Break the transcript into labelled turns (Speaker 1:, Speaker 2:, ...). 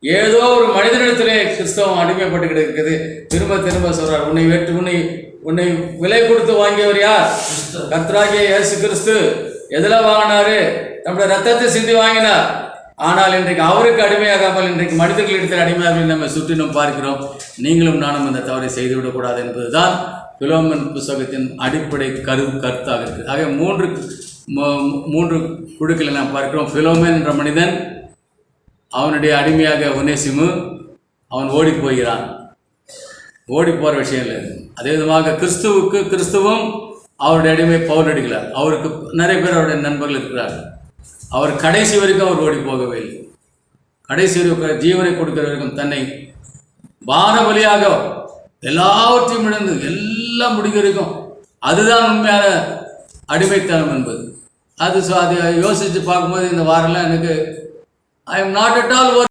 Speaker 1: ஏதோ ஒரு மனிதனிடத்திலே கிறிஸ்தவம் அடிமைப்பட்டு கிடக்குது. திரும்ப திரும்ப சொல்றார், உன்னை விலை கொடுத்து வாங்கியவர் யார்? கர்த்தராகிய இயேசு கிறிஸ்து. எதில் வாங்கினாரு? நம்முடைய ரத்தத்தை சிந்தி வாங்கினார். ஆனால் இன்றைக்கு அவருக்கு அடிமையாகாமல் இன்றைக்கு மனிதர்களிடத்தில் அடிமையாக நம்ம சுற்றிலும் பார்க்கிறோம். நீங்களும் நானும் அந்த தவறை செய்துவிடக்கூடாது என்பதுதான் பிலோமன் புத்தகத்தின் அடிப்படை கருத்தாக இருக்குது. ஆக மூன்று குழுக்களை நாம் பார்க்கிறோம். பிலோமன் என்ற மனிதன், அவனுடைய அடிமையாக ஒனேசிமு, அவன் ஓடி போகிறான். ஓடி போகிற விஷயம் இல்லை. அதே விதமாக கிறிஸ்துவும் அவருடைய அடிமை பவுல் அடிகளார். அவருக்கு நிறைய பேர் அவருடைய நண்பர்கள் இருக்கிறார். அவர் கடைசி வரைக்கும் அவர் ஓடி போகவே இல்லை. கடைசி வரைக்கும் ஜீவனை கொடுக்கிற வரைக்கும் தன்னை பாரபலியாக எல்லாவற்றையும் இழந்து எல்லாம் முடிக்க வரைக்கும், அதுதான் உண்மையான அடிமைத்தனம் என்பது. அதை யோசித்து பார்க்கும்போது இந்த வாரம்லாம் எனக்கு I am not at all